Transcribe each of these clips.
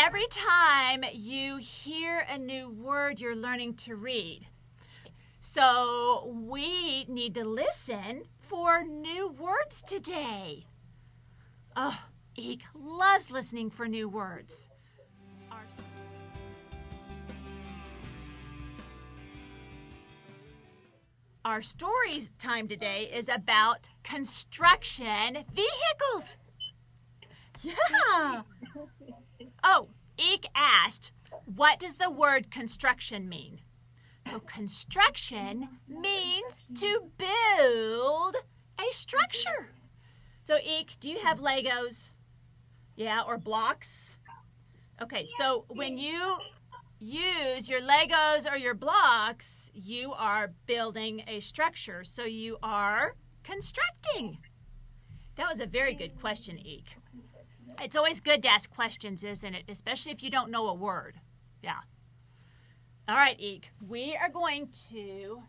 every time you hear a new word, you're learning to read. So we need to listen for new words today. Oh, Eek loves listening for new words. Our story time today is about construction vehicles. Yeah. Oh, Eek asked, what does the word construction mean? So construction means to build a structure. So Eek, do you have Legos? Yeah, or blocks? Okay, so when you use your Legos or your blocks, you are building a structure. So you are constructing. That was a very good question, Eek. It's always good to ask questions, isn't it? Especially if you don't know a word. Yeah. All right, Eek. We are going to,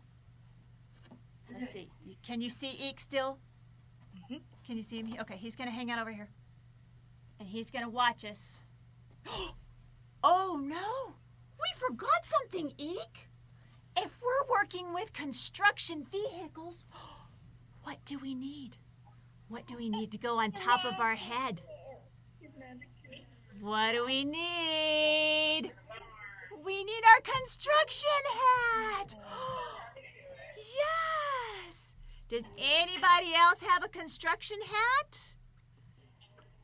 let's see. Can you see Eek still? Mm-hmm. Can you see him? Okay, he's going to hang out over here. And he's going to watch us. Oh, no. We forgot something, Eek. If we're working with construction vehicles, what do we need? What do we need to go on top of our head? What do we need? We need our construction hat. Yes. Does anybody else have a construction hat?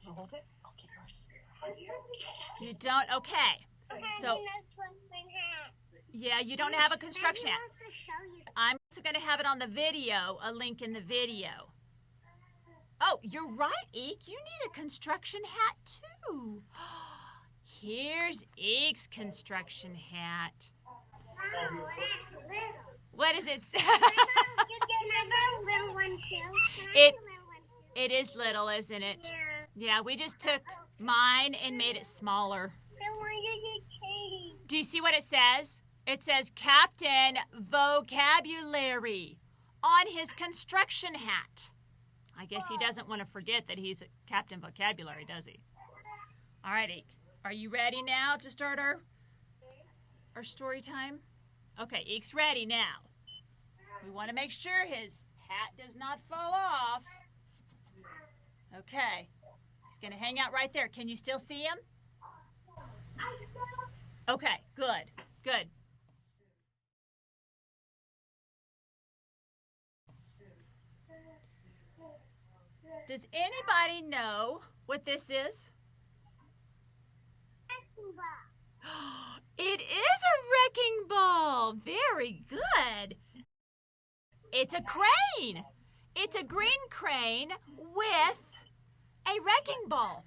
Hold it. I'll get yours. You don't? Okay. So, yeah, you don't have a construction hat. I'm also going to have it on the video, a link in the video. Oh, you're right, Eek. You need a construction hat, too. Here's Eek's construction hat. Oh, that's little. What does it say? Can I borrow a little one, too? It is little, isn't it? Yeah. Yeah, we just took mine and made it smaller. I wanted to change. Do you see what it says? It says Captain Vocabulary on his construction hat. I guess he doesn't want to forget that he's Captain Vocabulary, does he? All right, Eek. Are you ready now to start our story time? Okay, Eek's ready now. We want to make sure his hat does not fall off. Okay. He's going to hang out right there. Can you still see him? Okay, good, good. Does anybody know what this is? Wrecking ball. It is a wrecking ball. Very good. It's a crane. It's a green crane with a wrecking ball.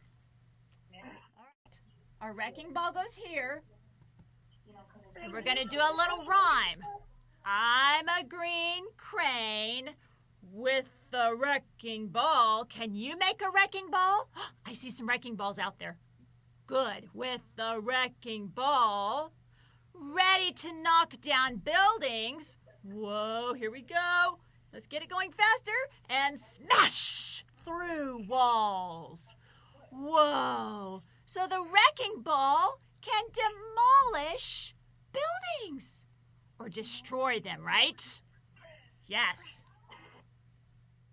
All right. Our wrecking ball goes here. And we're going to do a little rhyme. I'm a green crane with the wrecking ball. Can you make a wrecking ball? I see some wrecking balls out there. Good. With the wrecking ball, ready to knock down buildings. Whoa, here we go. Let's get it going faster and smash through walls. Whoa. So the wrecking ball can demolish buildings or destroy them, right? Yes.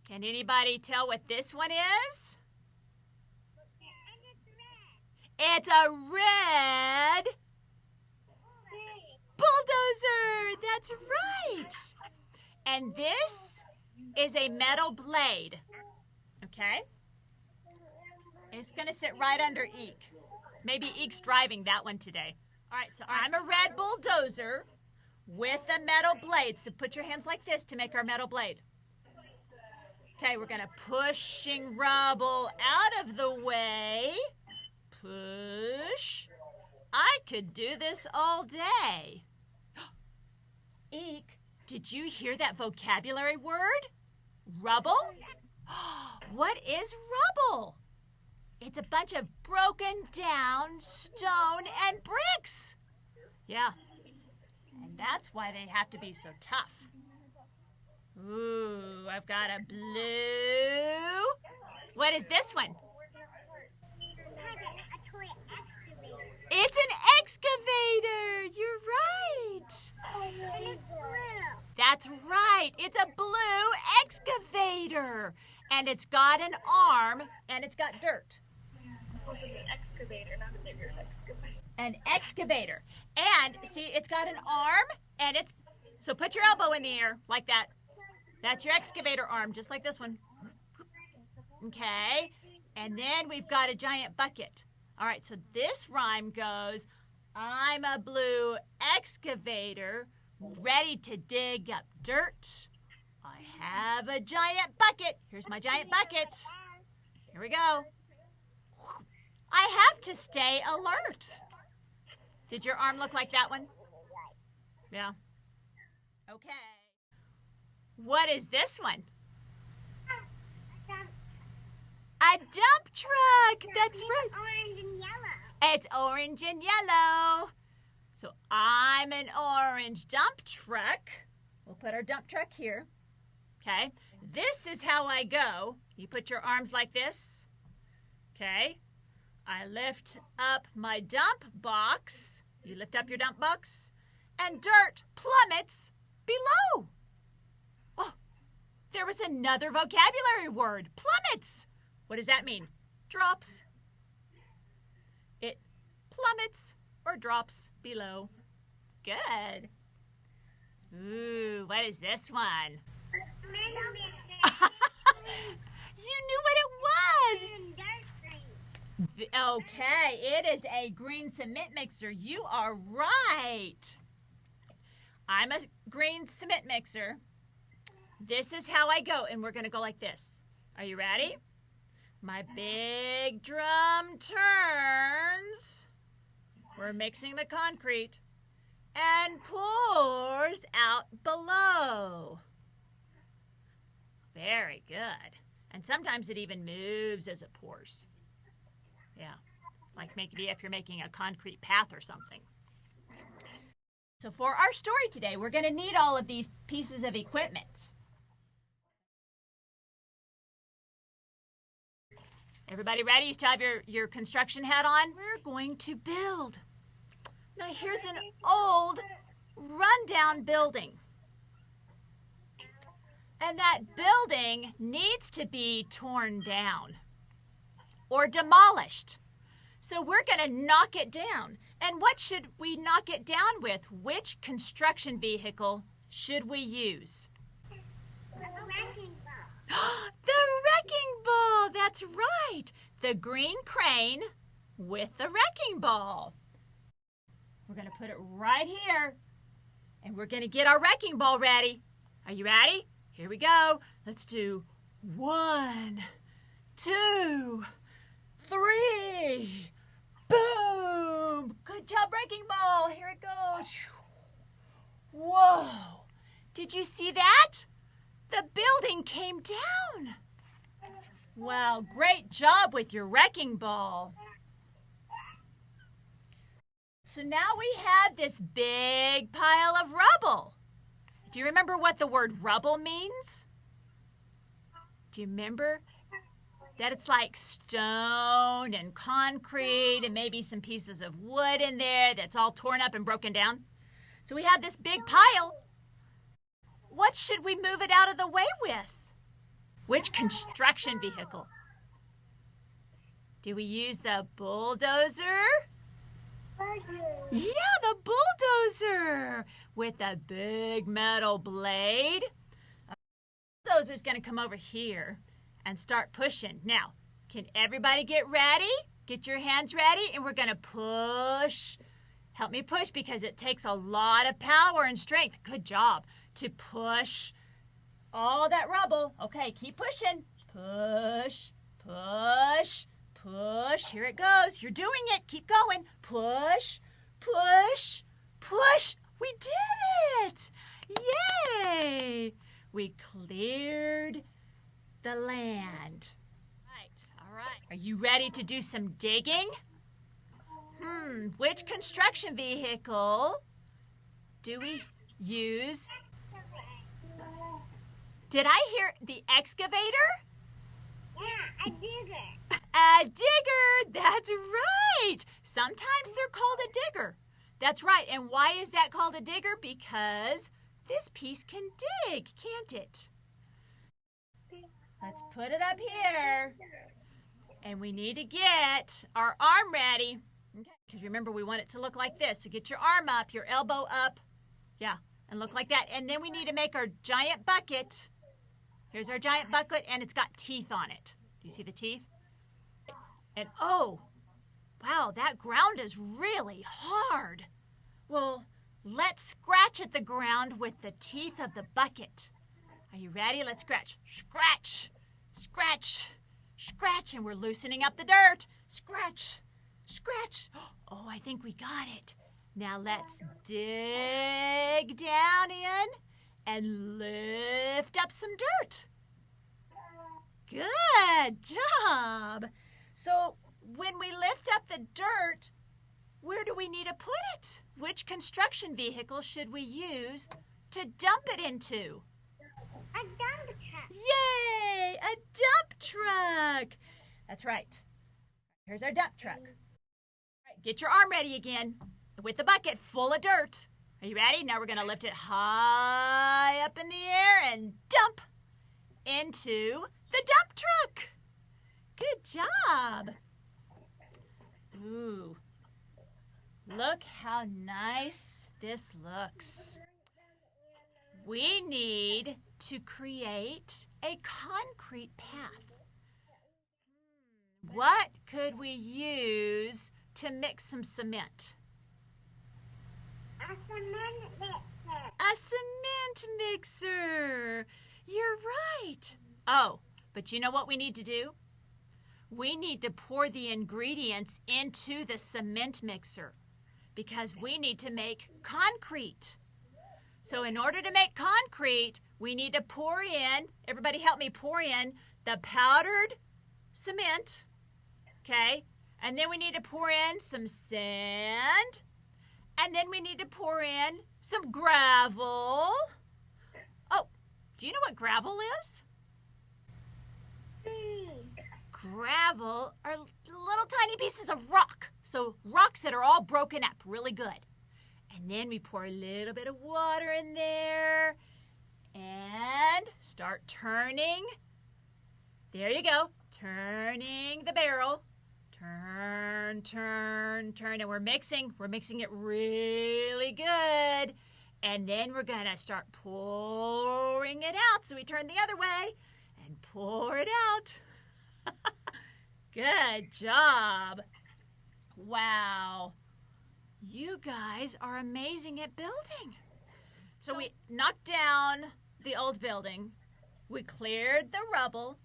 Can anybody tell what this one is? It's a red bulldozer. That's right. And this is a metal blade. Okay? It's going to sit right under Eek. Maybe Eek's driving that one today. All right, so I'm a red bulldozer with a metal blade. So put your hands like this to make our metal blade. Okay, we're going to pushing rubble out of the way. Push. I could do this all day. Eek, did you hear that vocabulary word? Rubble? What is rubble? It's a bunch of broken down stone and bricks. Yeah, and that's why they have to be so tough. Ooh, I've got a blue. What is this one? A toy excavator. It's an excavator. You're right. And it's blue. That's right. It's a blue excavator. And it's got an arm and it's got dirt. It was an excavator, not a bigger excavator. An excavator. And see, it's got an arm and it's, so put your elbow in the air like that. That's your excavator arm, just like this one. Okay. And then we've got a giant bucket. All right, so this rhyme goes, I'm a blue excavator ready to dig up dirt. I have a giant bucket. Here's my giant bucket. Here we go. I have to stay alert. Did your arm look like that one? Yeah. Okay. What is this one? A dump truck. That's right. It's orange and yellow. It's orange and yellow. So I'm an orange dump truck. We'll put our dump truck here. Okay. This is how I go. You put your arms like this. Okay. I lift up my dump box. You lift up your dump box. And dirt plummets below. Oh, there was another vocabulary word. Plummets. What does that mean? Drops. It plummets or drops below. Good. Ooh, what is this one? You knew what it was. Okay, it is a green cement mixer. You are right. I'm a green cement mixer. This is how I go, and we're going to go like this. Are you ready? My big drum turns. We're mixing the concrete and pours out below. Very good. And sometimes it even moves as it pours. Yeah, like maybe if you're making a concrete path or something. So for our story today, we're going to need all of these pieces of equipment. Everybody ready? You still have your construction hat on? We're going to build. Now here's an old, rundown building. And that building needs to be torn down or demolished. So we're going to knock it down. And what should we knock it down with? Which construction vehicle should we use? The wrecking ball. The wrecking ball, that's right. The green crane with the wrecking ball. We're going to put it right here. And we're going to get our wrecking ball ready. Are you ready? Here we go. Let's do 1, 2, 3. Boom! Good job, wrecking ball. Here it goes. Whoa! Did you see that? The building came down. Wow, great job with your wrecking ball. So now we have this big pile of rubble. Do you remember what the word rubble means? Do you remember? That it's like stone and concrete and maybe some pieces of wood in there that's all torn up and broken down. So we have this big pile. What should we move it out of the way with? Which construction vehicle? Do we use the bulldozer? Yeah, the bulldozer with a big metal blade. The bulldozer's going to come over here and start pushing. Now, can everybody get ready? Get your hands ready, and we're going to push. Help me push because it takes a lot of power and strength. Good job to push all that rubble. Okay, keep pushing. Push, push, push. Here it goes. You're doing it. Keep going. Push, push, push. We did it. Yay. We cleared the land. All right. Are you ready to do some digging? Which construction vehicle do we use? Did I hear the excavator? Yeah, a digger. A digger, that's right. Sometimes they're called a digger. That's right. And why is that called a digger? Because this piece can dig, can't it? Let's put it up here. And we need to get our arm ready. Okay. Because remember, we want it to look like this. So get your arm up, your elbow up. Yeah, and look like that. And then we need to make our giant bucket. Here's our giant bucket, and it's got teeth on it. Do you see the teeth? And oh, wow, that ground is really hard. Well, let's scratch at the ground with the teeth of the bucket. Are you ready? Let's scratch. Scratch, scratch, scratch, and we're loosening up the dirt. Scratch, scratch. Oh, I think we got it. Now let's dig down in and lift up some dirt. Good job. So when we lift up the dirt, where do we need to put it? Which construction vehicle should we use to dump it into? A dump truck. Yay! A dump truck. That's right. Here's our dump truck. All right, get your arm ready again with the bucket full of dirt. Are you ready? Now we're going to lift it high up in the air and dump into the dump truck. Good job. Ooh. Look how nice this looks. We need to create a concrete path. What could we use to mix some cement? A cement mixer. A cement mixer. You're right. Oh, but you know what we need to do? We need to pour the ingredients into the cement mixer because we need to make concrete. So in order to make concrete, we need to pour in, everybody help me pour in the powdered cement, okay? And then we need to pour in some sand. And then we need to pour in some gravel. Oh, do you know what gravel is? Gravel are little tiny pieces of rock. So rocks that are all broken up really good. And then we pour a little bit of water in there and start turning. There you go. Turning the barrel. Turn, turn, turn. And we're mixing it really good. And then we're going to start pouring it out. So we turn the other way and pour it out. Good job. Wow. You guys are amazing at building. So we knocked down the old building. We cleared the rubble.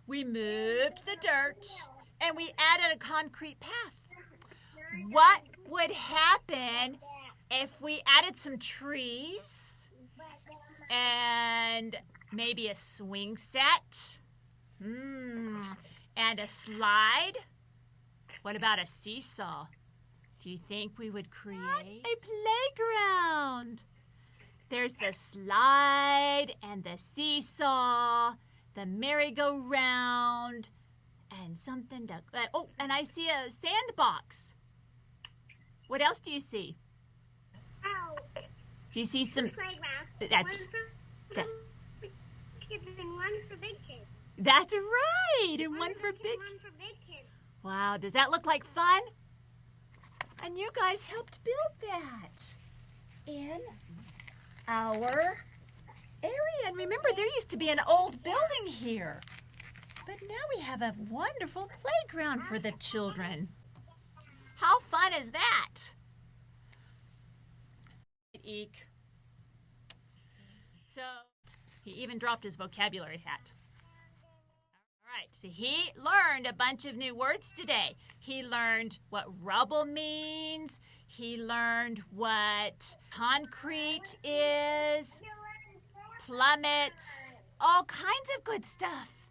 We moved the dirt. And we added a concrete path. What would happen if we added some trees and maybe a swing set? And a slide? What about a seesaw? Do you think we would create a playground? There's the slide and the seesaw, the merry-go-round, and something to... Oh, and I see a sandbox. What else do you see? Oh. Do you see some... Playground. One for kids and one for big kids. That's right. And one for big kids. Wow, does that look like fun? And you guys helped build that in our area. And remember, there used to be an old building here. But now we have a wonderful playground for the children. How fun is that? Eek. So, he even dropped his vocabulary hat. All right, so he learned a bunch of new words today. He learned what rubble means. He learned what concrete is, plummets, all kinds of good stuff.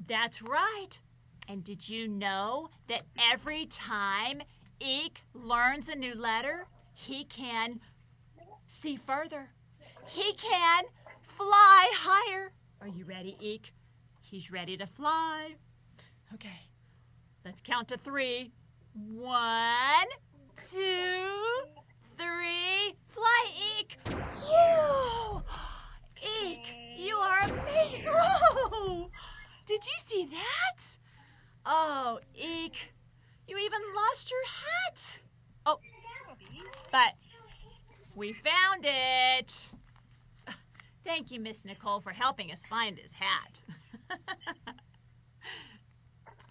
That's right. And did you know that every time Eek learns a new letter, he can see further? He can fly higher. Are you ready, Eek? He's ready to fly. Okay, let's count to 3. 1, 2, 3. Fly, Eek. Whoa! Eek, you are amazing. Whoa! Did you see that? Oh, Eek, you even lost your hat. Oh, but we found it. Thank you, Miss Nicole, for helping us find his hat.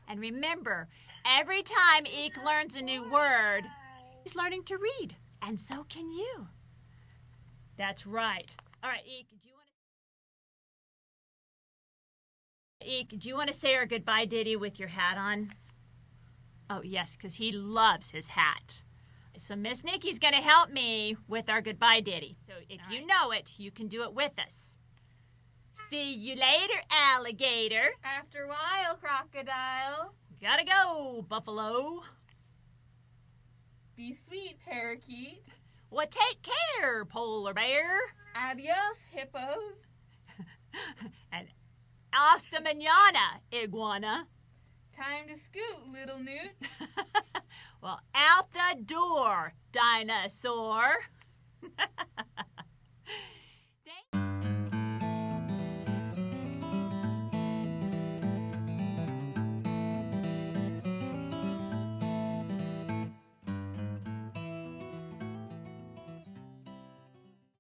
And remember, every time Eek learns a new word, he's learning to read, and so can you. That's right. All right, Eek, do you want to say our goodbye ditty with your hat on? Oh, yes, because he loves his hat. So Miss Nikki's going to help me with our goodbye ditty. So if you know it, you can do it with us. See you later, alligator. After a while, crocodile. Gotta go, buffalo. Be sweet, parakeet. Well, take care, polar bear. Adios, hippos. And hasta mañana, iguana. Time to scoot, little newt. Well, out the door, dinosaur.